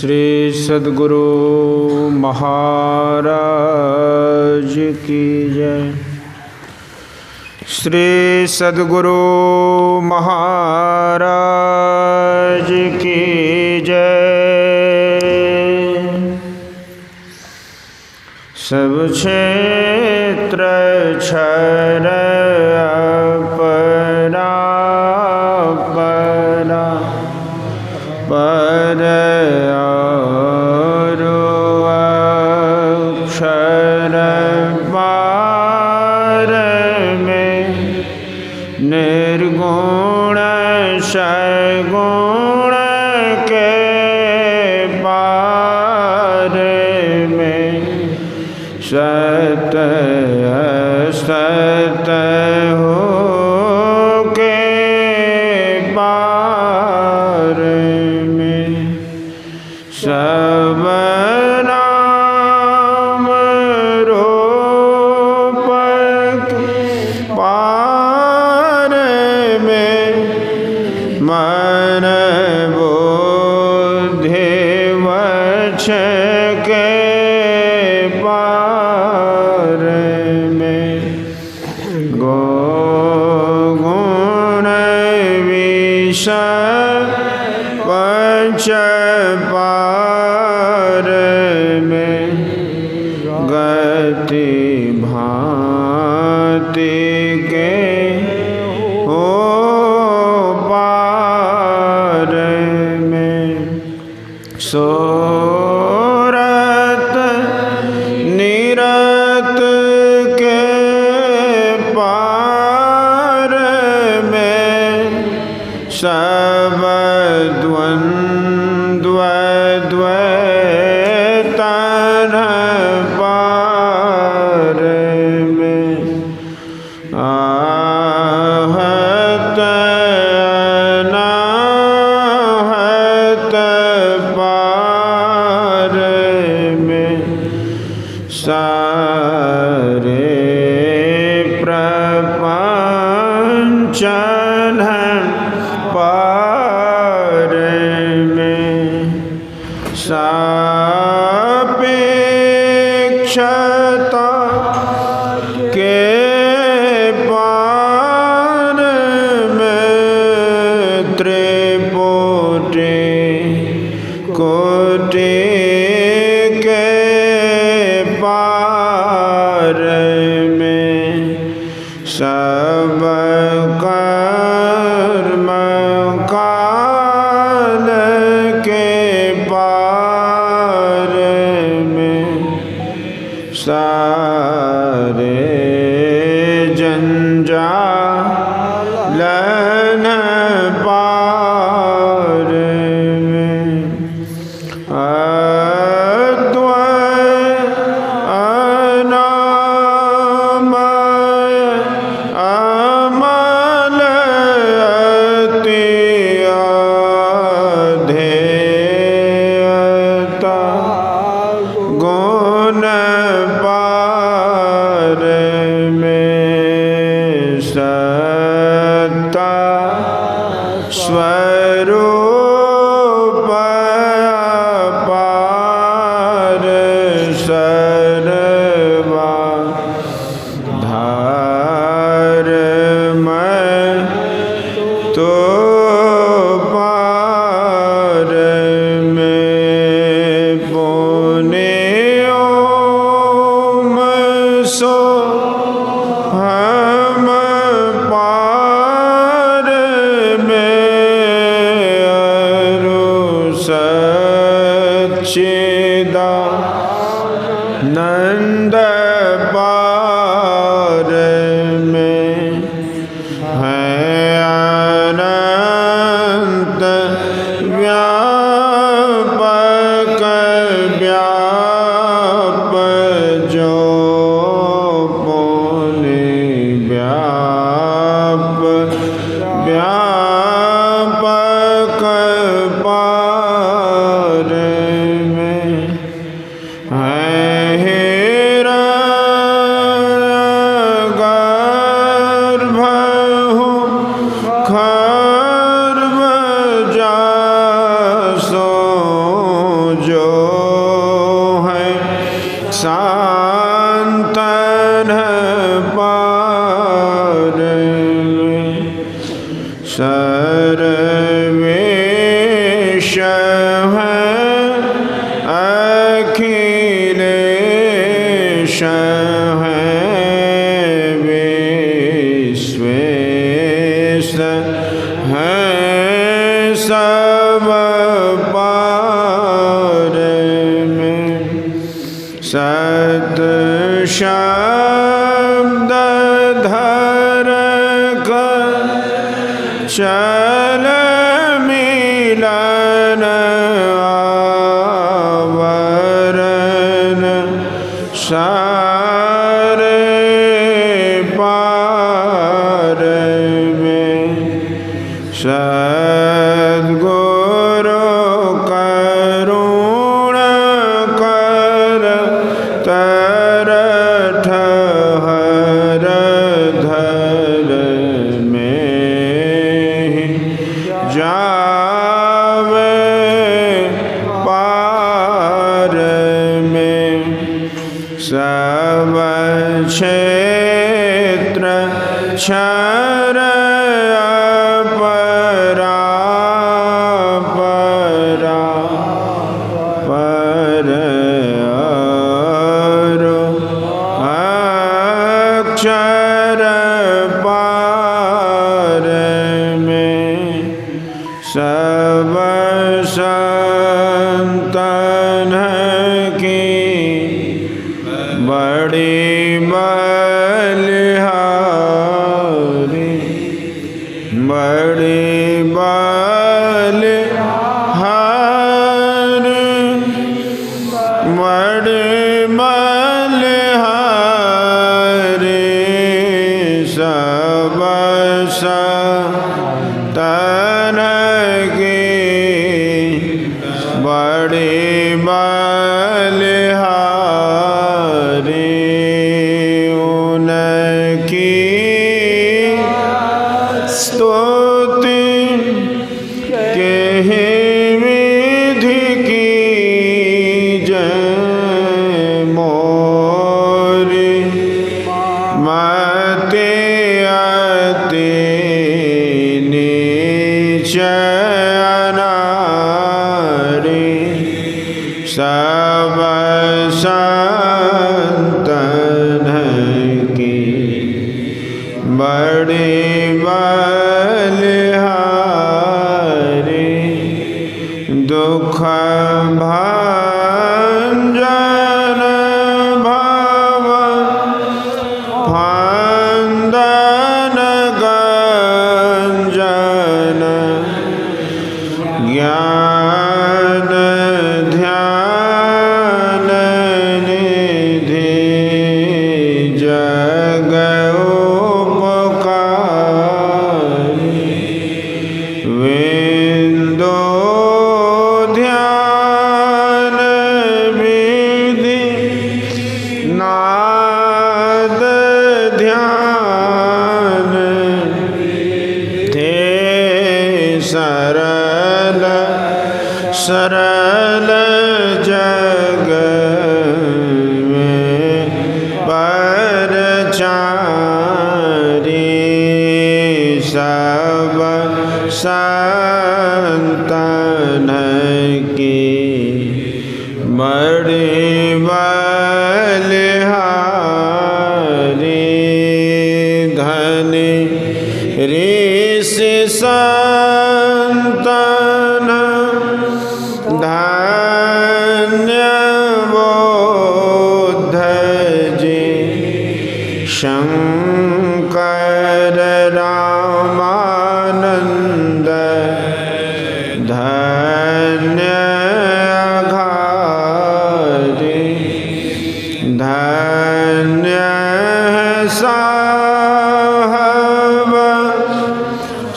श्री सद्गुरु महाराज की जय। श्री सद्गुरु महाराज की जय। सब क्षेत्र क्षर अपरा परा पर अक्षर पार में निर्गुण सगुण के पार में सत असत हो के पार में सब नाम रूप पार में मन बुद्धि वच के पार में गो गुण विषय पंच पार में गति भांति के हो पार में सोरत निरत के पार में सब द्वंद्व द्वैतन पार में आहत अनाहत पार में सारे प्रपंचन पार में सापेक्षता के पार में त्रिपुटी कोटि के पार में सब कर्म काल के पार में सारे जंजालन पार में अद्वैत अनामय अमल अति अधेयता गुण पार में सत्ता स्वरूप पार सर्वा धर्म तो पार में पुण्यो सो हम पार में अरु सच्चिदानंद पार में है अनंत व्यापक व्याप जो पुनि व्याप व्यापक पार में अखिलेश हैं विश्वेश हैं सब पार में सत शब्द धर कर चल मिलन आवरण सारे पार में सद्गुरु करुण कर तरठ हर धर में जावे पार में सब क्षेत्र क्षर अपरा परा पर अक्षर पार में सब संतन की बड़ी बलिहारी बड़ी बलिहारी बड़ी बलिहारी सब संतन की बड़ी बलिहारी उनकी स्तुति के विधि की जय मोरी मति अति नीच अनारी सब संतन की बड़ी बलिहारी दुख भंजन भव फंदन गंजन ज्ञान ध्यान निधि जग उपकारी विंदो ध्यान विधि नाद ध्यान थे सरल सरल जग में परचारी सब संतन की बड़ी बलिहारी धनी ऋषि संतन धन्य बोध जी शंकर रामानंद धन्य अघारी धन्य साहब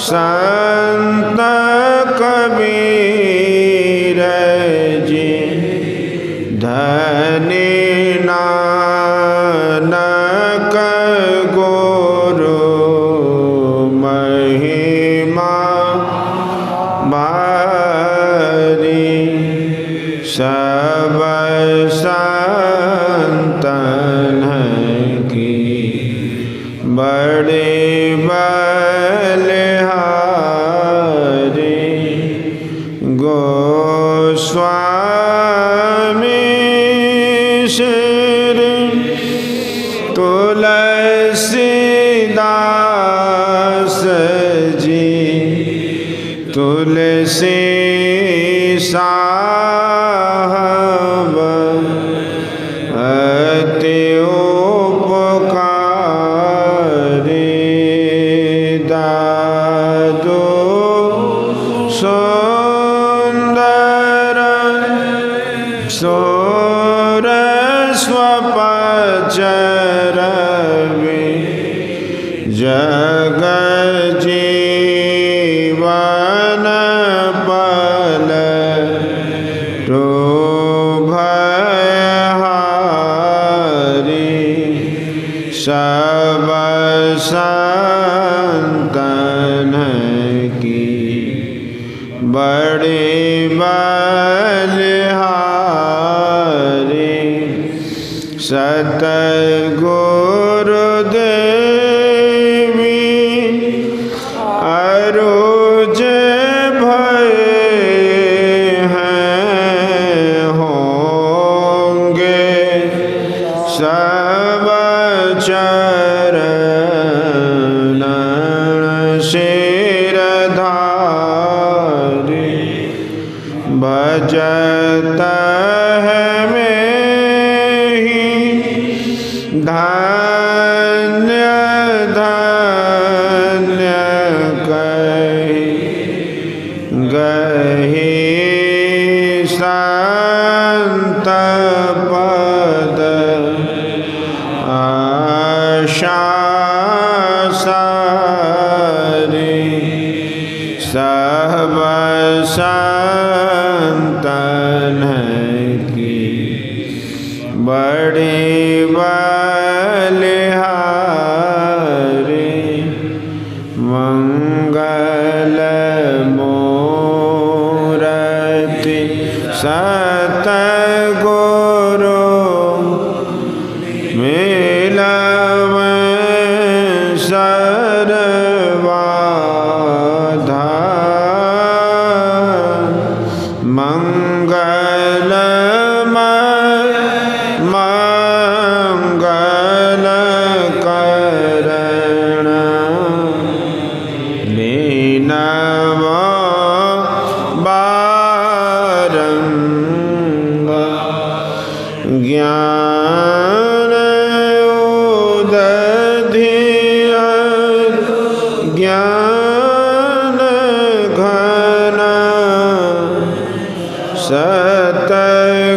संत कबीर जी धनी नानक गुरु महिमा भारी सब संतन की बड़ी बलिहारी गो स्वामी श्री तुलसीदास जी तुलसी साहब अति उपकारी दादू सुंदर सोरस्वपचर जग जीवन पल भयहारी सब संतन की बड़ी बलिहारी सतगुरुदेवी अरुज भये हैं होंगे सब चरण शिरधारी भजत है धन्य धन्य कही गही संत पद आशा सारी सब संतन की बड़ी बलिहारी मंगल मूर्ति सतगुरु मिलव सर्वाधा मंगल मंगल करण लीनव बारंबार ज्ञान उदधिय ज्ञान घन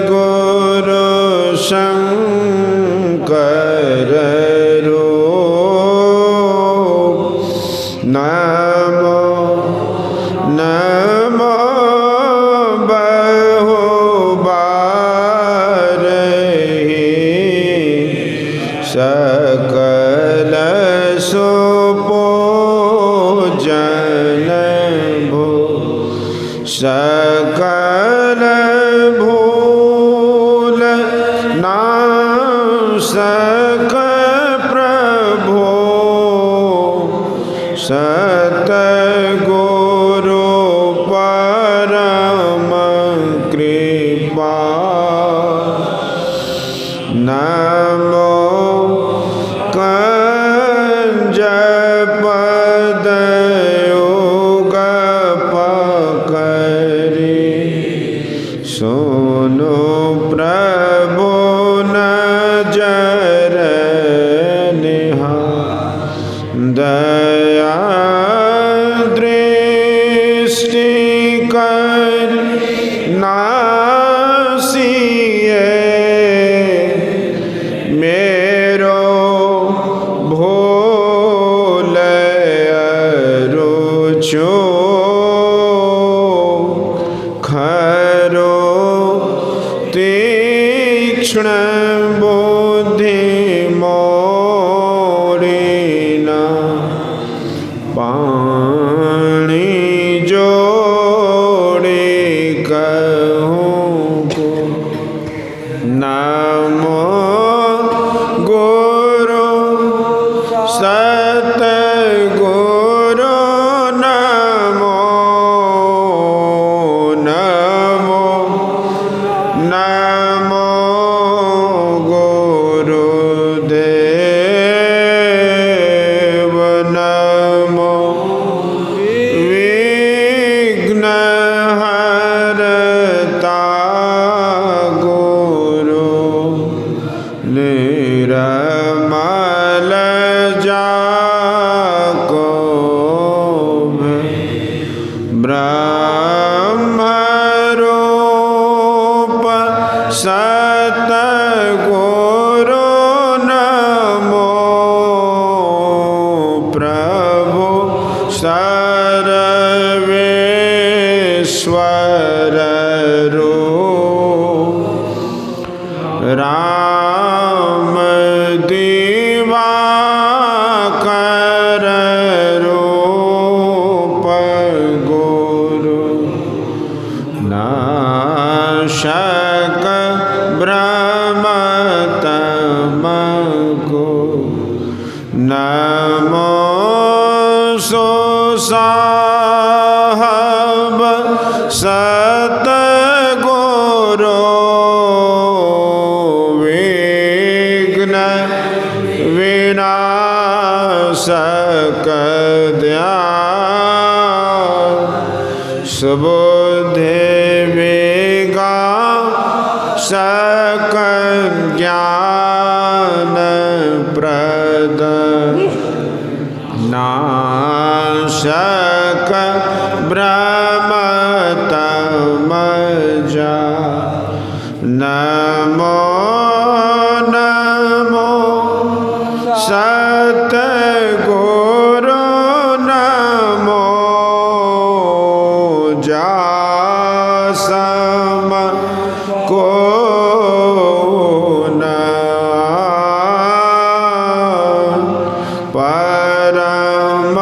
सतगुरु शंकर रूप नमो नमो बहुबार सकल सुपूजन भो सकल भूल नासक प्रभो सतगुरु परम कृपा नमो कंज पद योग पकरी सुनो प्रभु नजर निहार दया दृष्टि कर नासिए मेरो भूल रुचो खरो तीक्ष्ण बुद्धि मोरिना पाणी जोड़े कहूँ को नमो गुरु सतगुरु नमो नमो सतगुरु नमो प्रभु सर्वेश्वर रूप राम दिवाकर रूप गुरु नाशक ब्रह्म तमको नमो सुसाहब सतगुरु विघ्न विनाशक दयाल सुबुद्धि विगासक ज्ञान प्रद नाशक ब्रह्म तमजा नमो नमो सतगुरु नमो जासम को परम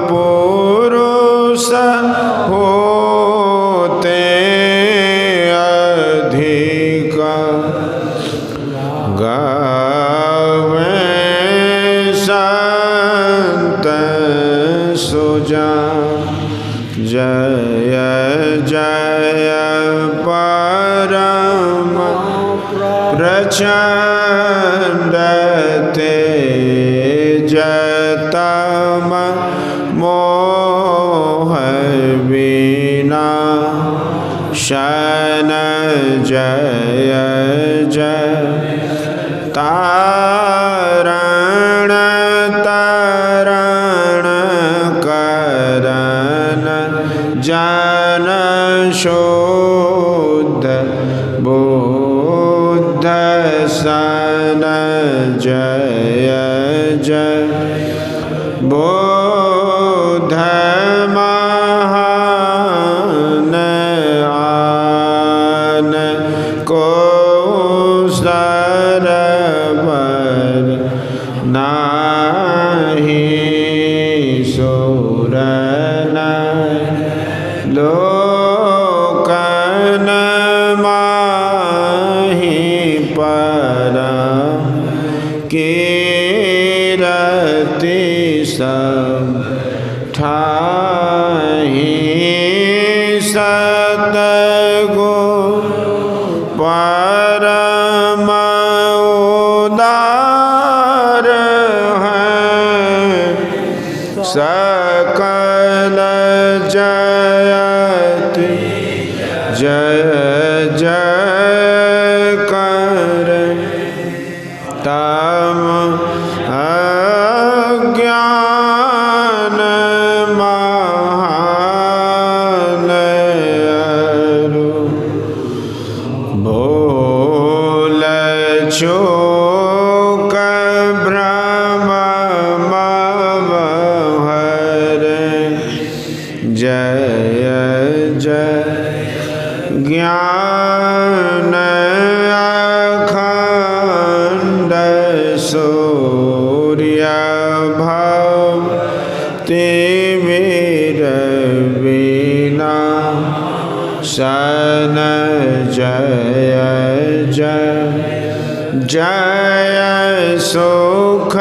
पुरुष होते अधिक गावे संत सुजा जय जय परम प्रचंड तेजतम मोह विना शन जय जय तारण तरण करन जन शुद्ध बुद्ध सन जय जय बुद्ध महान आन को सरवर नाही सुर लोकन माहि परम कीरति सब ठाहि सतगुरु परम उदार है सकल जयति जय जय कर तम अज्ञान महान भूल चूक भ्रम हर जय जय ज्ञान अखंड सूर्य भक्ति वीर वीणा सन जय जय जय सुख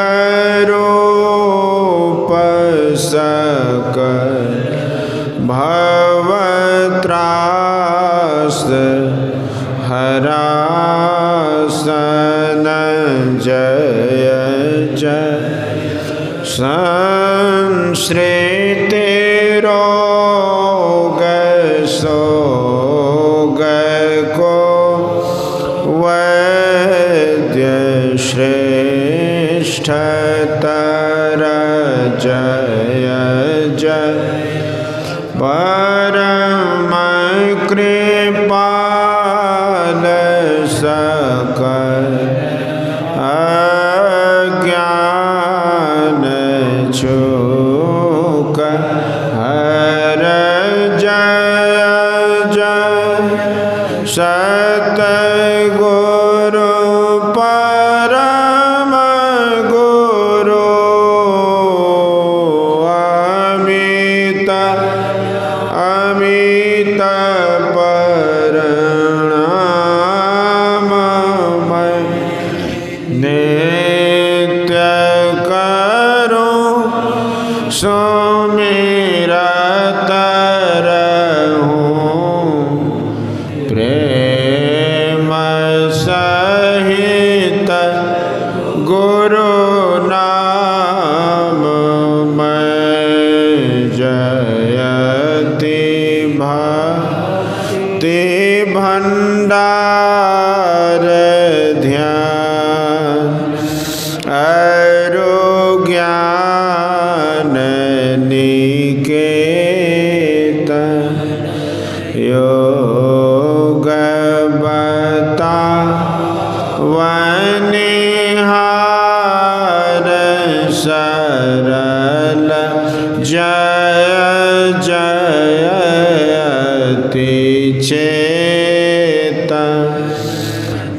रूप सकल भवत्रास हरासन जय जय संश्रिति रोग सोग को वैद्य श्रेष्ठतर जय जय परम कृपाल सतगुरु परम गुरु अमित अमित प्रणाम नित्य करूं सुमिरत रहूं प्रेम सहित गुरु नाम में जयति भक्ति भंडार ध्यान अरु ज्ञान निकेतन योग बता वनिहार सरल जय जयति चेतन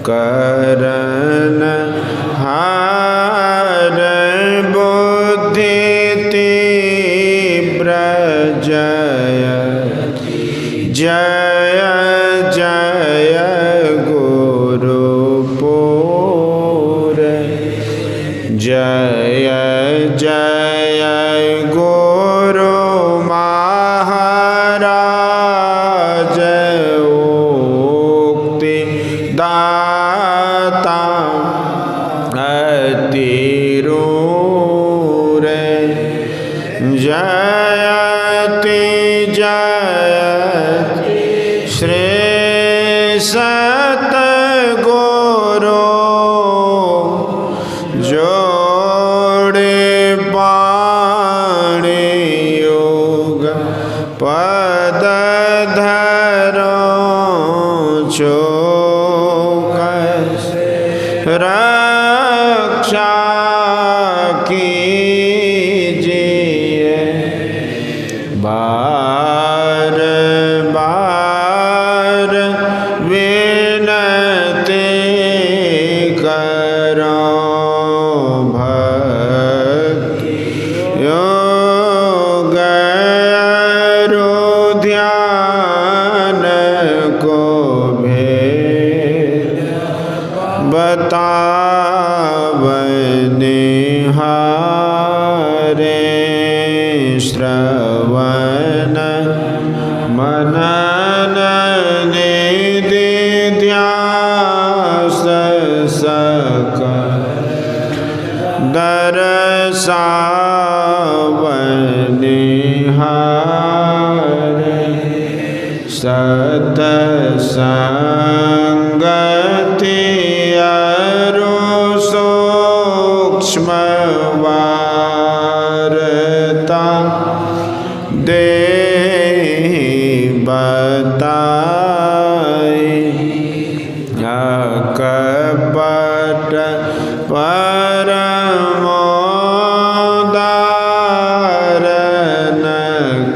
करण हार बुद्धि तीव्र जय जय जय गुरुपुर जय जय गुरु महाराज उक्ति दाता अतिरूर जयति जयति श्री सतगुरु जोड़े पाणि योग पद धरो चोक रक्षा कीजिए बार बार विनती करो भक्ति योग ध्यान को भेद बतावनिहारे श्रवण मनन निधिध्यास सकल दर्शावनिहारे सतसंगति अरु सूक्ष्म वार्ता देहि बताई अकपट परमोदारन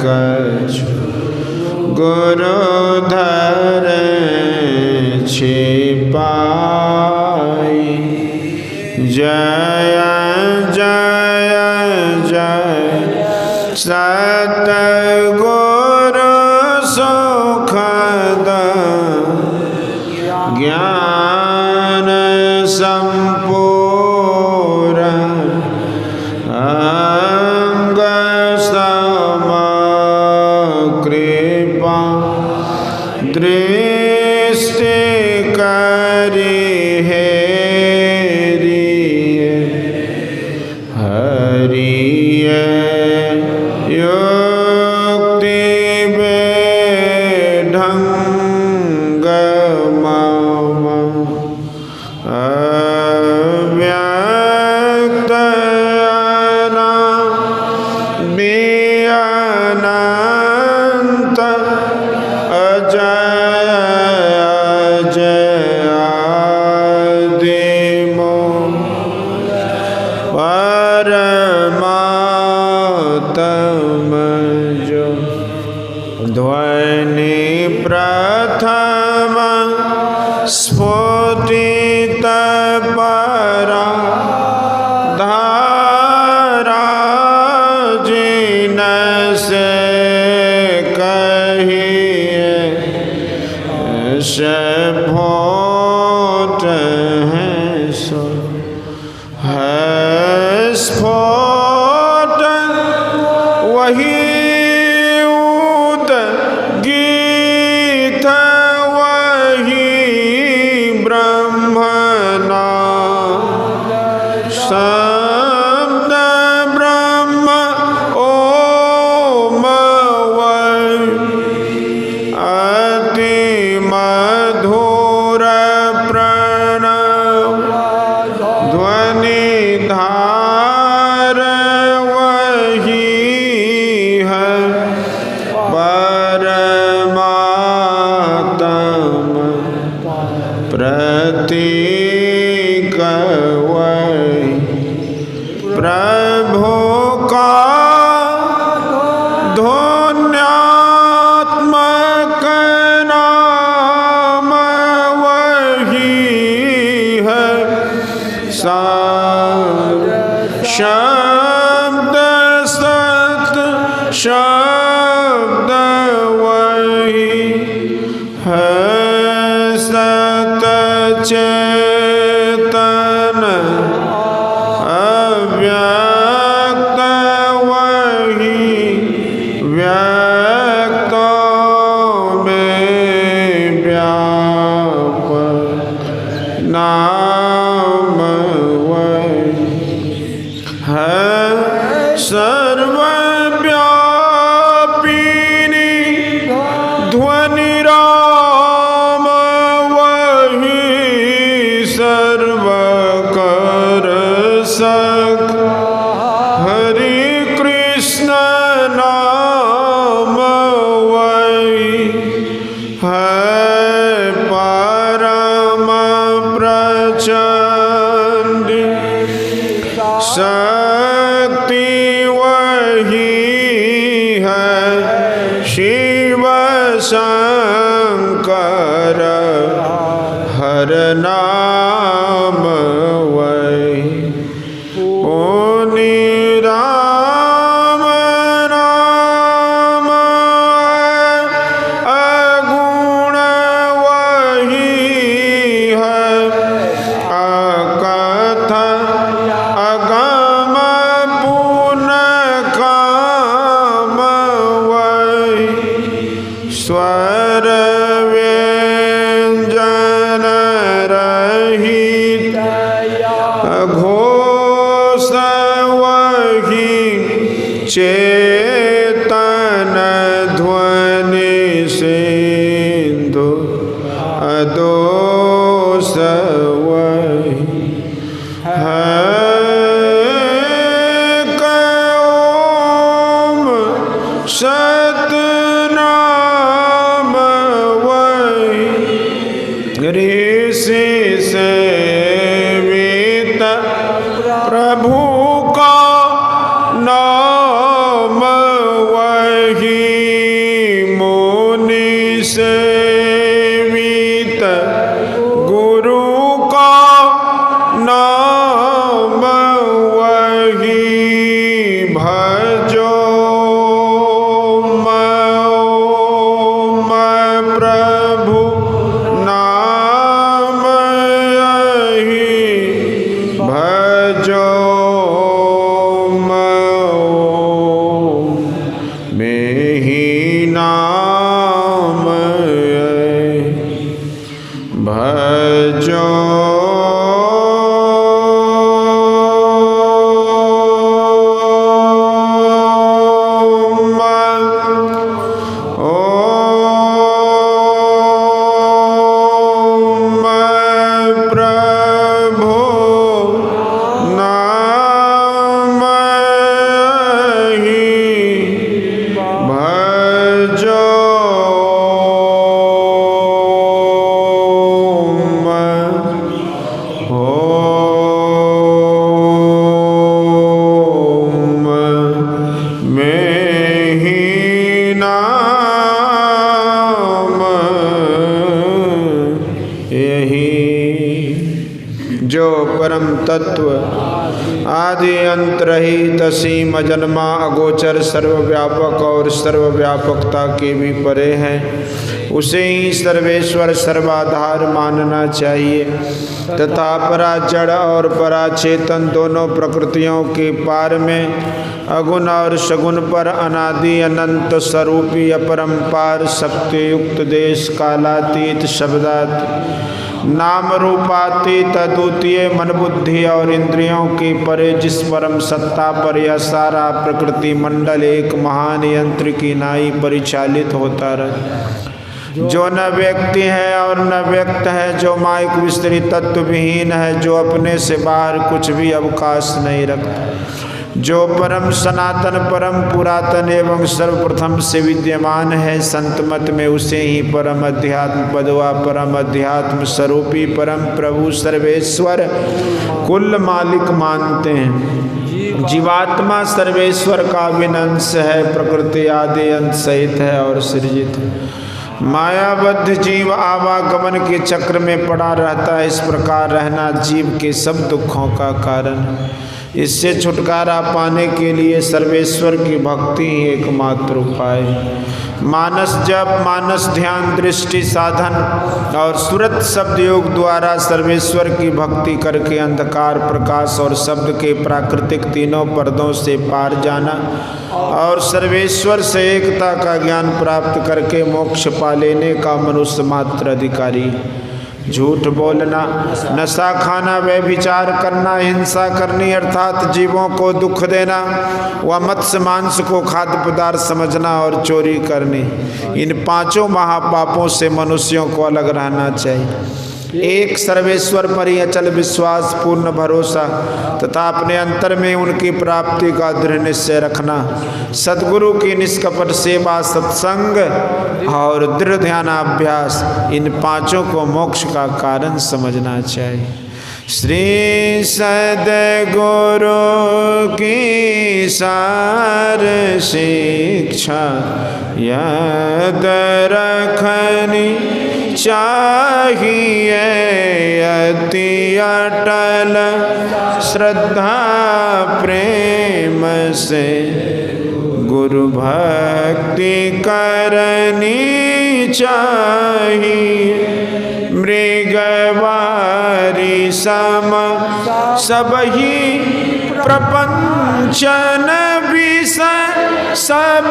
कछु गुरुधर छिपाई जय जय जय सतगुरु सुखद ज्ञान संपूर्ण अंग सम कृपा दृष्टि करि हेरिए हरिय युक्ति बेढंग मम स्फुटित परा धारा जिनसे कहिए स्फोट है सो है स्फोट वही उद्गीत वही ब्रह्मना शब्द ब्रह्म ओम अति मधुर प्रणव ध्वनि धार वही है परमात्म प्रतीक वही प्रभु का ध्वन्यात्मक नाम वही है शब्द सत शब्द वही है सत चेतन अव्यक्त वही व्यक्तों में व्यापक नाम वही है सर्वव्यापिनी ध्वनि राम वही सर्वकर सक हरि कृष्ण नाम वही है परम प्रचंड शक्ति वही है शिव शंकर हर नाम वही पुनि राम नाम अगुण वही है अकथ अगम पुनः काम वही स्वर व्यंजन रहित घोष वही चेतन ध्वनि सिंधु अदोष वही है ओम सतनाम वही ऋषि सेवित प्रभु का नाम वही मुनि सेवित गुरु का नाम वही भजो प्रभु नाम यही भजो में ही नाम यही भजो ही जो परम तत्व आदि अंत रहित असीम अजन्मा अगोचर सर्वव्यापक और सर्वव्यापकता के भी परे है, उसे ही सर्वेश्वर सर्वाधार मानना चाहिए तथा पराजड़ और पराचेतन दोनों प्रकृतियों के पार में अगुण और सगुण पर अनादि अनंत स्वरूपी अपरंपार शक्ति युक्त देश कालातीत शब्दातीत नाम रूपातीत अद्वितीय मन बुद्धि और इंद्रियों के परे जिस परम सत्ता पर यह सारा प्रकृति मंडल एक महान यंत्र की नाई परिचालित होता रहे, जो न व्यक्ति है और न व्यक्त है, जो माइक विस्तृत तत्व विहीन है, जो अपने से बाहर कुछ भी अवकाश नहीं रखता, जो परम सनातन परम पुरातन एवं सर्वप्रथम से विद्यमान है, संत मत में उसे ही परम अध्यात्म पदवा परम अध्यात्म स्वरूपी परम प्रभु सर्वेश्वर कुल मालिक मानते हैं। जीवात्मा सर्वेश्वर का अभिन्न है, प्रकृति आदि अंत सहित है और सृजित है। मायाबद्ध जीव आवागमन के चक्र में पड़ा रहता है, इस प्रकार रहना जीव के सब दुखों का कारण है। इससे छुटकारा पाने के लिए सर्वेश्वर की भक्ति ही एकमात्र उपाय है। मानस जप, मानस ध्यान, दृष्टि साधन और सुरत शब्द योग द्वारा सर्वेश्वर की भक्ति करके अंधकार प्रकाश और शब्द के प्राकृतिक तीनों पर्दों से पार जाना और सर्वेश्वर से एकता का ज्ञान प्राप्त करके मोक्ष पा लेने का मनुष्य मात्र अधिकारी। झूठ बोलना, नशा खाना, व्यभिचार करना, हिंसा करनी अर्थात जीवों को दुख देना व मत्स्य मांस को खाद्य पदार्थ समझना और चोरी करनी, इन पांचों महापापों से मनुष्यों को अलग रहना चाहिए। एक सर्वेश्वर पर ही अचल विश्वास पूर्ण भरोसा तथा अपने अंतर में उनकी प्राप्ति का दृढ़ निश्चय रखना, सद्गुरु की निष्कपट सेवा, सत्संग और दृढ़ ध्यानाभ्यास, इन पांचों को मोक्ष का कारण समझना चाहिए। श्री सद्गुरु की सार शिक्षा याद रखनी चाहिए, अति अटल श्रद्धा प्रेम से गुरु भक्ति करनी चाहिए। मृगवारी सम सब ही प्रपंचन विषय सब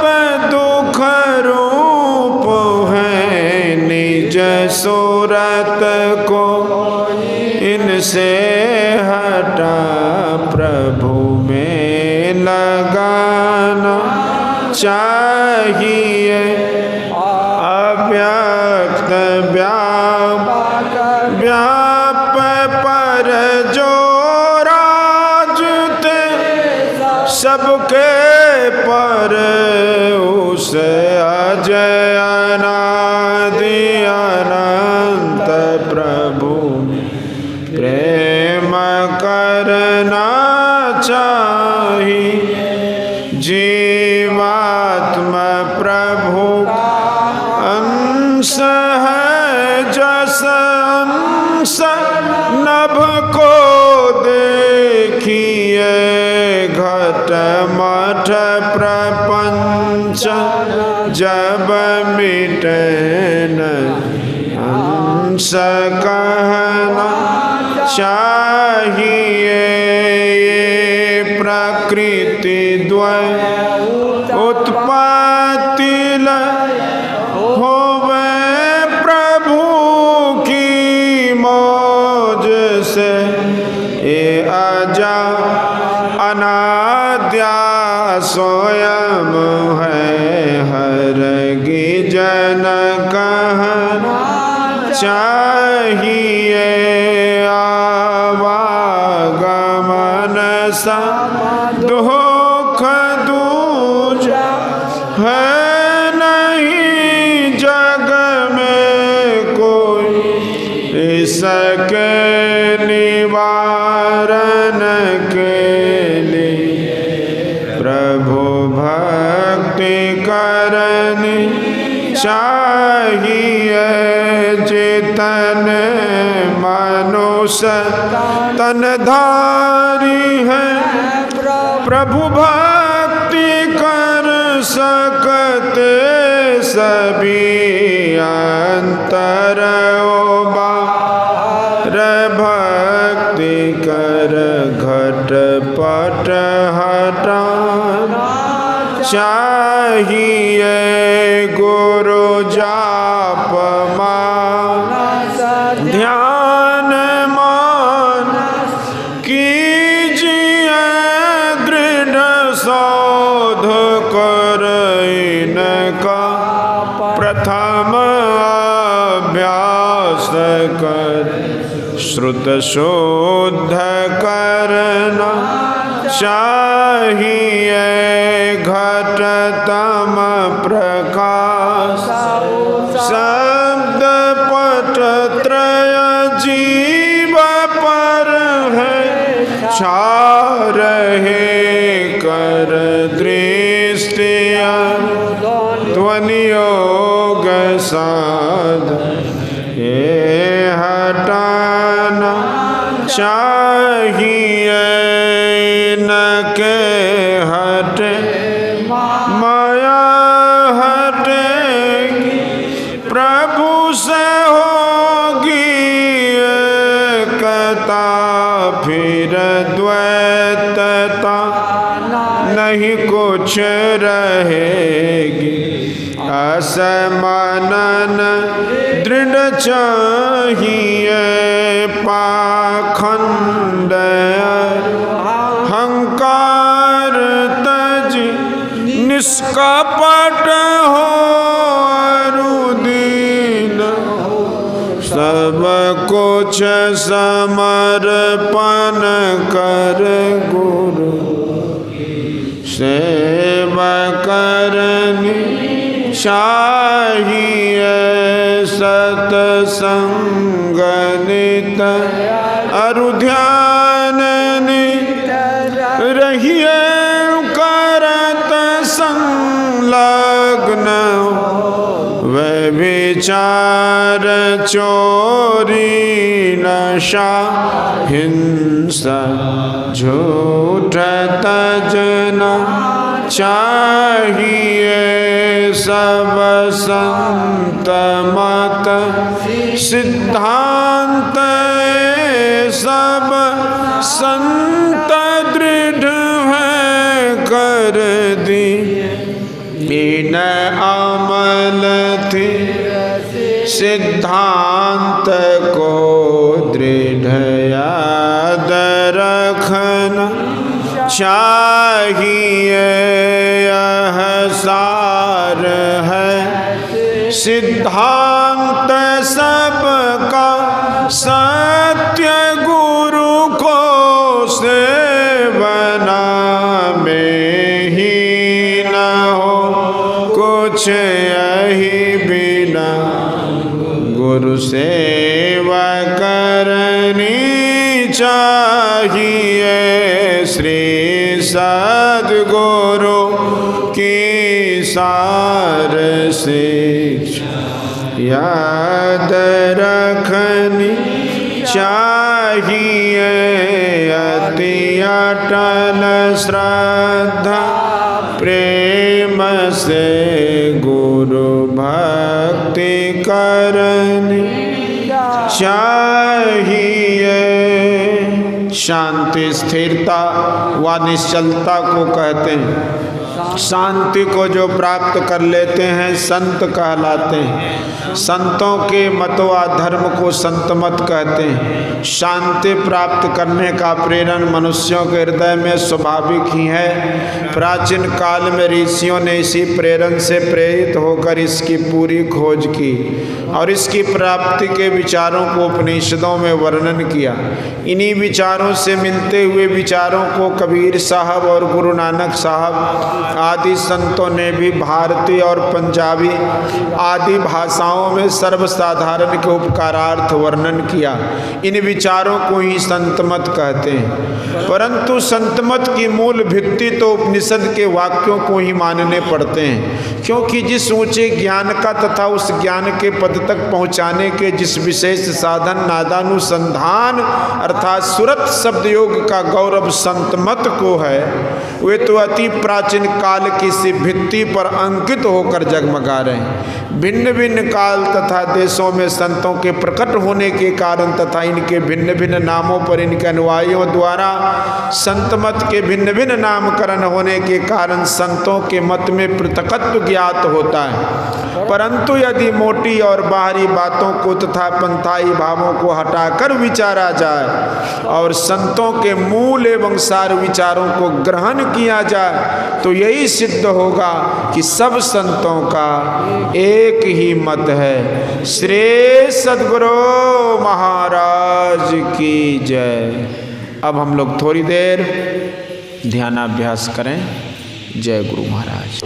दुख रूप है, निज सूरत को इनसे हटा प्रभु में लगाना चाहिए। अव्यक्त व्याप पर जो राजते सबके पर उसे अजय अनादि अनंत प्रभु प्रेम करना चाहिए। जीवात्मा प्रभु अंश है, जस अंश नभ को देखिए, घट मठ प्रपंच जब मिटे न अंश कहना चाहिए। ये प्रकृति द्वय उत्पत्ति होवे प्रभु की मौज से, ये अजा अनाद्या स्वयं है, हरगिज न कहना चाहिए। आवागमन सा दुख दूज है नहीं जग में कोई, इसके निवारण के लिए प्रभु भक्ति करनी चाहिए। जितने उस तनधारी है। प्रभु भक्ति कर सकते सभी अंतर बार भक्ति कर घट पट हटाना चाहिए। गुरु जाप मान ध्यान मान कीजिए दृढ़ शोध कर इनका प्रथम अभ्यास कर। श्रुत शुद्ध करना चाहिए घटतम प्रकाश। शब्द पट त्रय जीव पर है छा रहे कर दृष्टिया। ध्वनियोग साध ये हटाना चाहिए न के हटे माया हटेगी। प्रभु से होगी एकता फिर द्वैतता नहीं कुछ रहेगी। असमानन दृढ़ चाहिए पाखंड हंकार तज निष्कपट हो अरुदीन। सब कुछ समर्पण कर गुरु सेवा करनी चाहिए। सतसंग नित अरु ध्यान नित रहिए करत संलग्न। वे विचार चोरी नशा हिंसा झूठ तजना चाहिए। सब संत मत सिद्धांत सब संत दृढ़ है कर दी। इन अमल थी सिद्धांत को दृढ़ याद रखना चाहिए। यह सार है सिद्धांत सबका सत्य। गुरु को सेवना में ही न हो कुछ यही बिना। गुरु सेवा करनी चाहिए। श्री सद्गुरु की सार शिक्षा याद रखनी चाहिए। अति अटल श्रद्धा प्रेम से गुरु भक्ति करनी चाहिए। शांति स्थिरता व निश्चलता को कहते हैं। शांति को जो प्राप्त कर लेते हैं संत कहलाते हैं। संतों के मत व धर्म को संत मत कहते हैं। शांति प्राप्त करने का प्रेरण मनुष्यों के हृदय में स्वाभाविक ही है। प्राचीन काल में ऋषियों ने इसी प्रेरण से प्रेरित होकर इसकी पूरी खोज की और इसकी प्राप्ति के विचारों को उपनिषदों में वर्णन किया। इन्हीं विचारों से मिलते हुए विचारों को कबीर साहब और गुरु नानक साहब आदि संतों ने भी भारतीय और पंजाबी आदि भाषाओं में सर्वसाधारण के उपकारार्थ वर्णन किया। इन विचारों को ही संतमत कहते हैं। परंतु संतमत की मूल भित्ति तो उपनिषद के वाक्यों को ही मानने पड़ते हैं, क्योंकि जिस ऊंचे ज्ञान का तथा उस ज्ञान के पद तक पहुंचाने के जिस विशेष साधन नादानुसंधान अर्थात सुरत शब्द योग का गौरव संतमत को है, वे तो अति प्राचीन काल की सी भित्ति पर अंकित होकर जगमगा रहे हैं। भिन्न भिन्न काल तथा देशों में संतों के प्रकट होने के कारण तथा इनके भिन्न भिन्न नामों पर इनके अनुयायियों द्वारा संतमत के भिन्न भिन्न नामकरण होने के कारण संतों के मत में पृथकत्व ज्ञात होता है। परंतु यदि मोटी और बाहरी बातों को तथा पंथाई भावों को हटाकर विचारा जाए और संतों के मूल एवं सार विचारों को ग्रहण किया जाए तो यही सिद्ध होगा कि सब संतों का एक ही मत है। श्री सद्गुरु महाराज की जय। अब हम लोग थोड़ी देर ध्यानाभ्यास करें। जय गुरु महाराज।